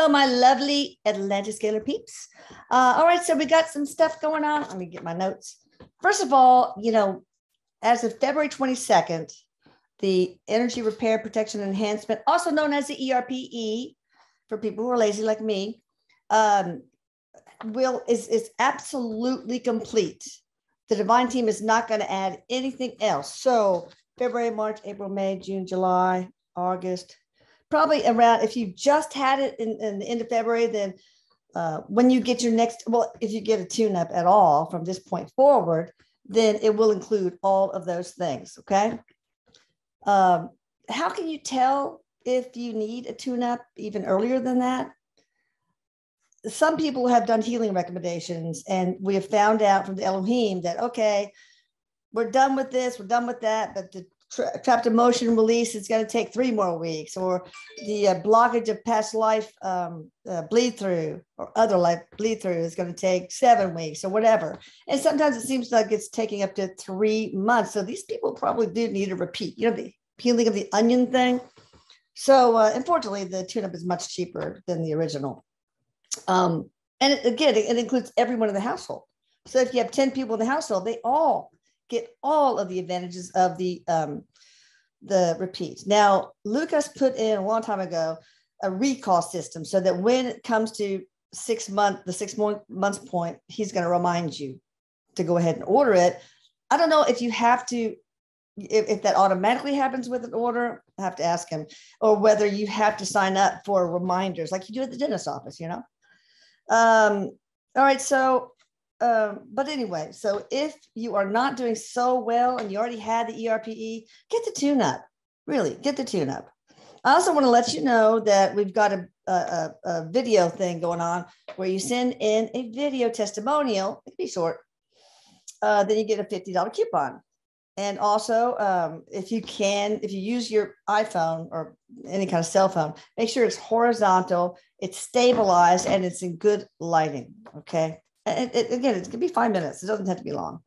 Hello, my lovely Atlantis Scalar peeps. All right, so we got some stuff going on. Let me get my notes. First of all, as of February 22nd, the Energy Repair Protection Enhancement, also known as the ERPE, for people who are lazy like me, is absolutely complete. The Divine Team is not going to add anything else. So February, March, April, May, June, July, August, probably around, if you just had it in the end of February, then when you get your next, well, if you get a tune-up at all from this point forward, then it will include all of those things, okay? How can you tell if you need a tune-up even earlier than that? Some people have done healing recommendations, and we have found out from the Elohim that, okay, we're done with this, we're done with that, but the trapped emotion release is going to take 3 more weeks, or the blockage of past life bleed through or other life bleed through is going to take 7 weeks or whatever. And sometimes it seems like it's taking up to 3 months. So these people probably do need a repeat, the peeling of the onion thing. So unfortunately, the tune-up is much cheaper than the original. And it includes everyone in the household. So if you have 10 people in the household, they all get all of the advantages of the repeat. Now, Lucas put in a long time ago a recall system so that when it comes to the 6 months point, he's going to remind you to go ahead and order it. I don't know if you have to, if that automatically happens with an order. I have to ask him, or whether you have to sign up for reminders like you do at the dentist's office, all right, so but anyway, so if you are not doing so well and you already had the ERPE, get the tune-up. Really, get the tune-up. I also want to let you know that we've got a video thing going on where you send in a video testimonial. It can be short. Then you get a $50 coupon. And also, if you use your iPhone or any kind of cell phone, make sure it's horizontal, it's stabilized, and it's in good lighting, okay? Again, it can be 5 minutes. It doesn't have to be long.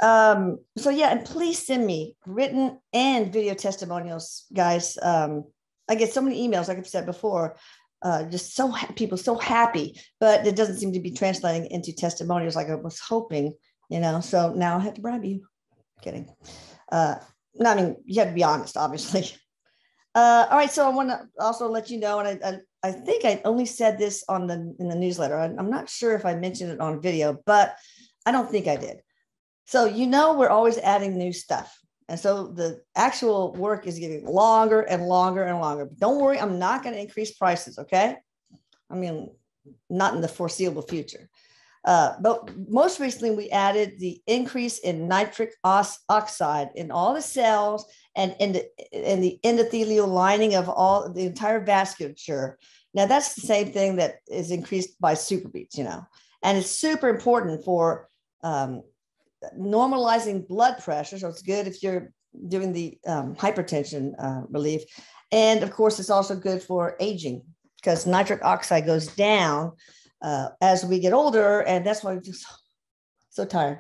So yeah, and please send me written and video testimonials, guys. I get so many emails, like I've said before, just people so happy, but it doesn't seem to be translating into testimonials like I was hoping, so now I have to bribe you. Kidding. No, I mean, you have to be honest, obviously. All right, so I want to also let you know, and I think I only said this in the newsletter. I'm not sure if I mentioned it on video, but I don't think I did. So we're always adding new stuff, and so the actual work is getting longer and longer and longer. But don't worry, I'm not going to increase prices. Okay, I mean, not in the foreseeable future. But most recently, we added the increase in nitric oxide in all the cells and in the endothelial lining of the entire vasculature. Now, that's the same thing that is increased by superbeats, and it's super important for normalizing blood pressure. So it's good if you're doing the hypertension relief. And of course, it's also good for aging because nitric oxide goes down as we get older, and that's why we're just so tired.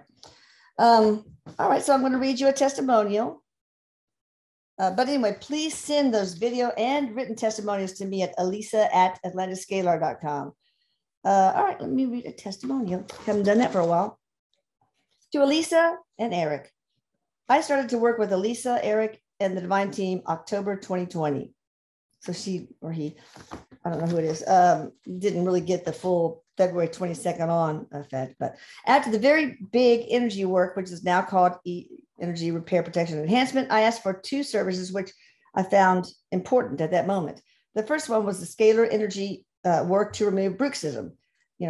All right, so I'm going to read you a testimonial. But anyway, please send those video and written testimonials to me at elisa@atlantiscalar.com. All right, let me read a testimonial. Haven't done that for a while. To Elisa and Eric. I started to work with Elisa, Eric, and the Divine Team October 2020. So she or he, I don't know who it is, didn't really get the full February 22nd on effect. But after the very big energy work, which is now called Energy Repair Protection Enhancement, I asked for 2 services, which I found important at that moment. The first one was the scalar energy work to remove bruxism,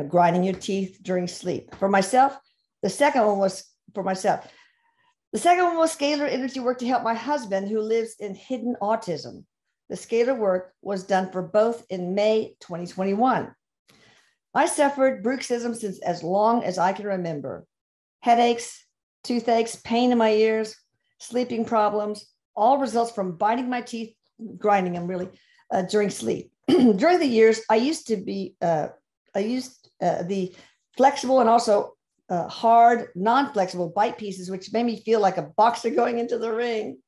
grinding your teeth during sleep. For myself, the second one was scalar energy work to help my husband who lives in hidden autism. The scalar work was done for both in May 2021. I suffered bruxism since as long as I can remember. Headaches, toothaches, pain in my ears, sleeping problems, all results from biting my teeth, grinding them really, during sleep. During the years, I used the flexible and also hard, non-flexible bite pieces, which made me feel like a boxer going into the ring.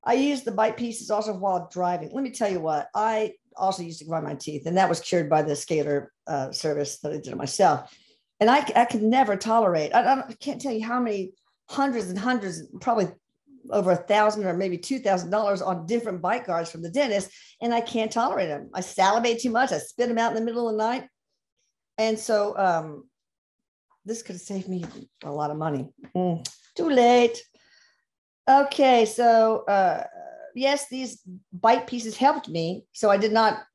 I used the bite pieces also while driving. Let me tell you what, I also used to grind my teeth, and that was cured by the Scalar service that I did it myself. And I could never tolerate, I can't tell you how many hundreds and hundreds, probably over $1,000 or maybe $2,000 on different bite guards from the dentist. And I can't tolerate them. I salivate too much. I spit them out in the middle of the night. And so this could have saved me a lot of money. Too late. Okay. So yes, these bite pieces helped me. So I did not,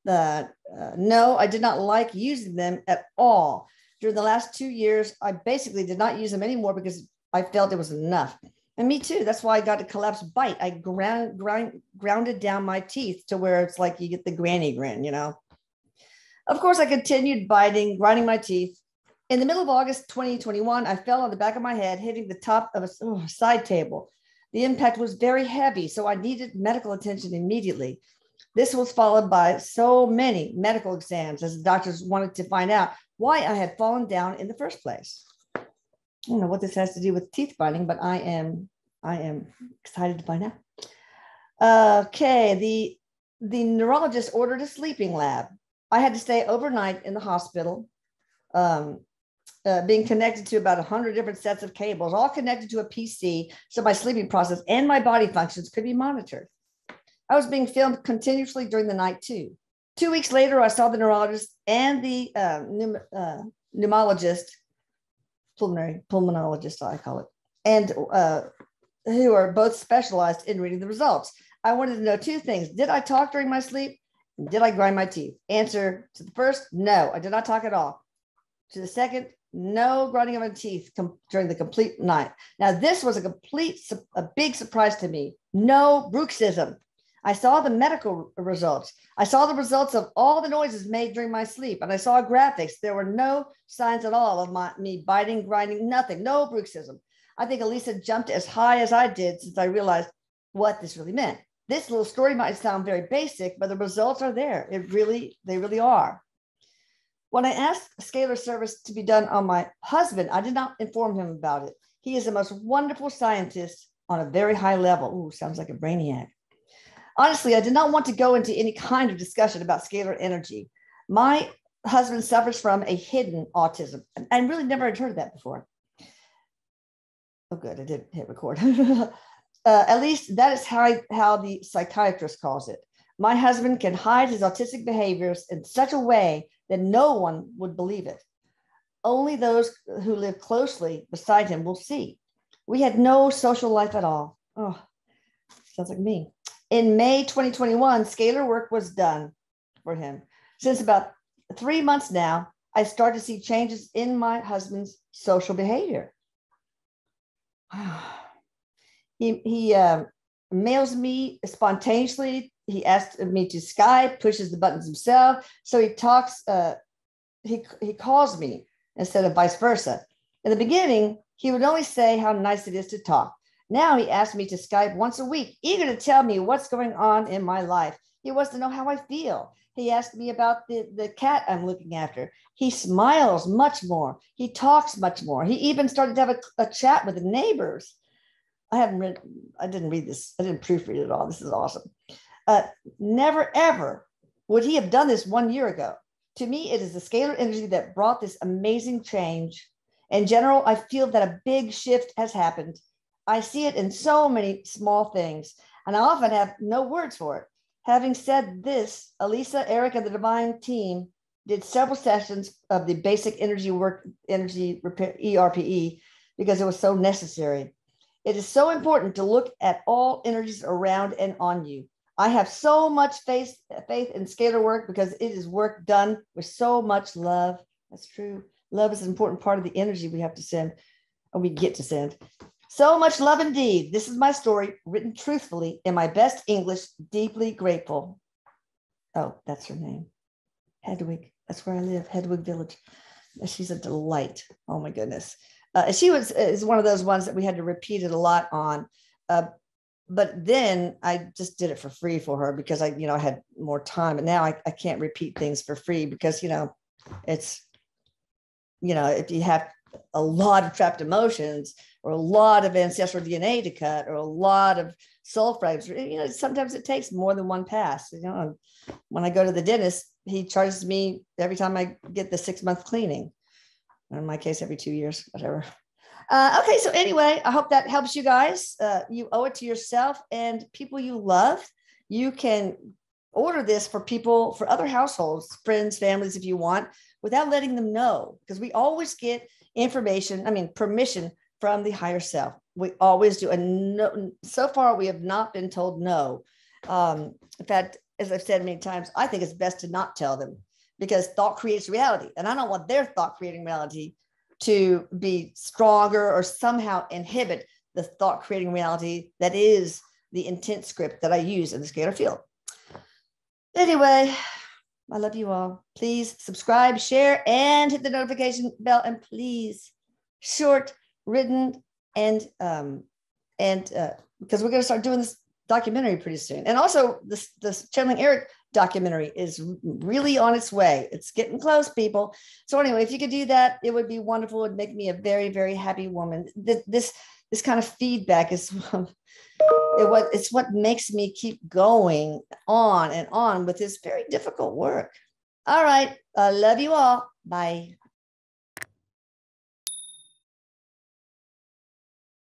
no, I did not like using them at all. During the last 2 years, I basically did not use them anymore because I felt it was enough. And me too. That's why I got a collapsed bite. I grounded down my teeth to where it's like you get the granny grin, you know. Of course, I continued biting, grinding my teeth. In the middle of August 2021, I fell on the back of my head, hitting the top of a side table. The impact was very heavy, so I needed medical attention immediately. This was followed by so many medical exams as the doctors wanted to find out why I had fallen down in the first place. I don't know what this has to do with teeth grinding, but I am excited to find out. Okay, the neurologist ordered a sleeping lab. I had to stay overnight in the hospital, being connected to about 100 different sets of cables, all connected to a PC, so my sleeping process and my body functions could be monitored. I was being filmed continuously during the night too. 2 weeks later, I saw the neurologist and the pneumologist, pulmonologist, I call it, and who are both specialized in reading the results. I wanted to know two things. Did I talk during my sleep? Did I grind my teeth? Answer to the first, no, I did not talk at all. To the second, no grinding of my teeth during the complete night. Now, this was a big surprise to me. No bruxism. I saw the medical results. I saw the results of all the noises made during my sleep, and I saw graphics. There were no signs at all of me biting, grinding, nothing, no bruxism. I think Elisa jumped as high as I did since I realized what this really meant. This little story might sound very basic, but the results are there. They really are. When I asked Scalar service to be done on my husband, I did not inform him about it. He is the most wonderful scientist on a very high level. Ooh, sounds like a brainiac. Honestly, I did not want to go into any kind of discussion about scalar energy. My husband suffers from a hidden autism. I really never had heard of that before. Oh, good. I did hit record. At least that is how the psychiatrist calls it. My husband can hide his autistic behaviors in such a way that no one would believe it. Only those who live closely beside him will see. We had no social life at all. Oh, sounds like me. In May 2021, scalar work was done for him. Since about 3 months now, I started to see changes in my husband's social behavior. He mails me spontaneously. He asks me to Skype, pushes the buttons himself. So he talks, he calls me instead of vice versa. In the beginning, he would only say how nice it is to talk. Now he asks me to Skype once a week, eager to tell me what's going on in my life. He wants to know how I feel. He asked me about the cat I'm looking after. He smiles much more. He talks much more. He even started to have a chat with the neighbors. I didn't read this. I didn't proofread it all. This is awesome. Never, ever would he have done this 1 year ago. To me, it is the scalar energy that brought this amazing change. In general, I feel that a big shift has happened. I see it in so many small things, and I often have no words for it. Having said this, Elisa, Eric, and the Divine team did several sessions of the basic energy repair, ERPE, because it was so necessary. It is so important to look at all energies around and on you. I have so much faith in scalar work because it is work done with so much love. That's true. Love is an important part of the energy we have to send, or we get to send. So much love indeed. This is my story, written truthfully in my best English, deeply grateful. Oh, that's her name. Hedwig. That's where I live, Hedwig Village. She's a delight. Oh my goodness. She is one of those ones that we had to repeat it a lot on. But then I just did it for free for her because I had more time. And now I can't repeat things for free because, it's, if you have a lot of trapped emotions or a lot of ancestral DNA to cut or a lot of soul fragments. You know, sometimes it takes more than one pass. You know, when I go to the dentist, he charges me every time I get the 6-month cleaning. In my case, every 2 years, whatever. Okay, so anyway, I hope that helps you guys. You owe it to yourself and people you love. You can order this for people, for other households, friends, families, if you want, without letting them know, because we always get permission from the higher self. We always do. And no, so far, we have not been told no. In fact, as I've said many times, I think it's best to not tell them, because thought creates reality. And I don't want their thought creating reality to be stronger or somehow inhibit the thought creating reality that is the intent script that I use in the scalar field. Anyway, I love you all. Please subscribe, share, and hit the notification bell. And please, short, written, and because we're going to start doing this documentary pretty soon. And also this Channeling Eric documentary is really on its way. It's getting close, people. So anyway, if you could do that, it would be wonderful. It would make me a very, very happy woman. This kind of feedback is it's what makes me keep going on and on with this very difficult work. All right. I love you all. Bye.